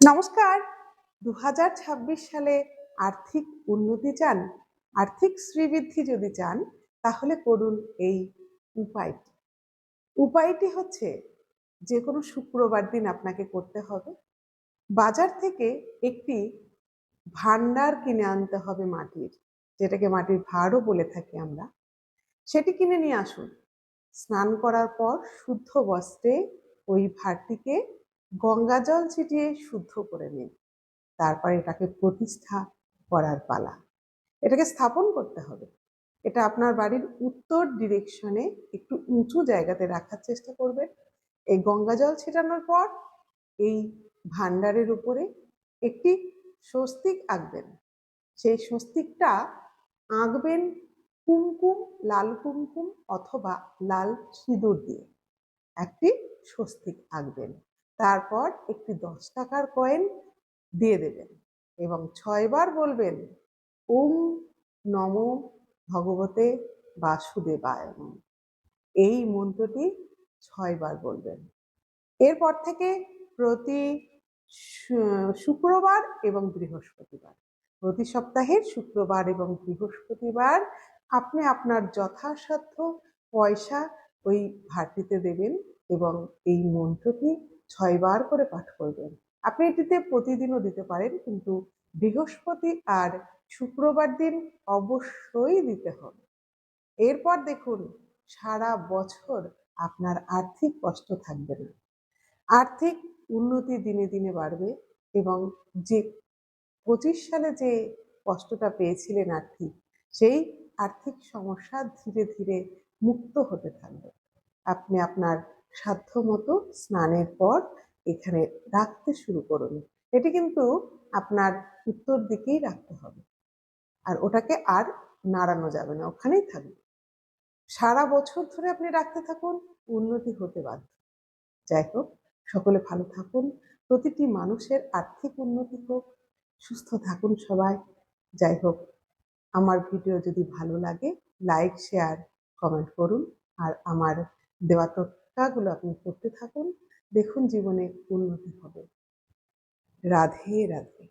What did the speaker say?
নমস্কার। ২০২৬ সালে আর্থিক উন্নতি চান, আর্থিক শ্রীবৃদ্ধি যদি চান, তাহলে করুন এই উপায়টি। উপায়টি হচ্ছে যে কোনো শুক্রবার দিন আপনাকে করতে হবে। বাজার থেকে একটি ভাণ্ডার কিনে আনতে হবে মাটির, যেটাকে মাটির ভাঁড়ও বলে থাকি আমরা। সেটি কিনে নিয়ে আসুন। স্নান করার পর শুদ্ধ বস্ত্রে ওই ভাঁড়টিকে গঙ্গা জল ছিটিয়ে শুদ্ধ করে নিন। তারপর এটাকে প্রতিষ্ঠা করার পালা। এটাকে স্থাপন করতে হবে। এটা আপনার বাড়ির উত্তর ডিরেকশনে একটু উঁচু জায়গাতে রাখার চেষ্টা করবেন। এই গঙ্গা জল ছিটানোর পর এই ভাণ্ডারের উপরে একটি স্বস্তিক আঁকবেন। সেই স্বস্তিকটা আঁকবেন কুমকুম, লাল কুমকুম অথবা লাল সিঁদুর দিয়ে একটি স্বস্তিক আঁকবেন। তারপর একটি 10 টাকার কয়েন দিয়ে দেবেন এবং 6 বার বলবেন ওম নমো ভগবতে বাসুদেবায় নমঃ। এই মন্ত্রটি 6 বার বলবেন। এরপর থেকে প্রতি শুক্রবার এবং বৃহস্পতিবার, প্রতি সপ্তাহের শুক্রবার এবং বৃহস্পতিবার আপনি আপনার যথাসাধ্য পয়সা ওই ভাঁড়টিতে দেবেন এবং এই মন্ত্রটি 6 বার করে পাঠ করবেন। আপনি এটিতে প্রতিদিনও দিতে পারেন, কিন্তু বৃহস্পতি আর শুক্রবার দিন অবশ্যই দিতে হবে। এরপর দেখুন সারা বছর আপনার আর্থিক কষ্ট থাকবে না। আর্থিক উন্নতি দিনে দিনে বাড়বে এবং যে 25 সালে যে কষ্টটা পেয়েছিলেন আর্থিক, সেই আর্থিক সমস্যা ধীরে ধীরে মুক্ত হতে থাকবে। আপনি আপনার সাধ্যমতো স্নানের পর এখানে রাখতে শুরু করুন। এটি কিন্তু আপনার উত্তর দিকেই রাখতে হবে, আর ওটাকে আর নাড়ানো যাবে না, ওখানেই থাকবে। সারা বছর ধরে আপনি রাখতে থাকুন, উন্নতি হতে বাধ্য। যাই হোক, সকলে ভালো থাকুন, প্রতিটি মানুষের আর্থিক উন্নতি হোক, সুস্থ থাকুন সবাই। যাই হোক, আমার ভিডিও যদি ভালো লাগে লাইক, শেয়ার, কমেন্ট করুন, আর আমার দেওয়া তথ্যগুলো আপনি করতে থাকুন। দেখুন জীবনে উন্নতি হবে। রাধে রাধে।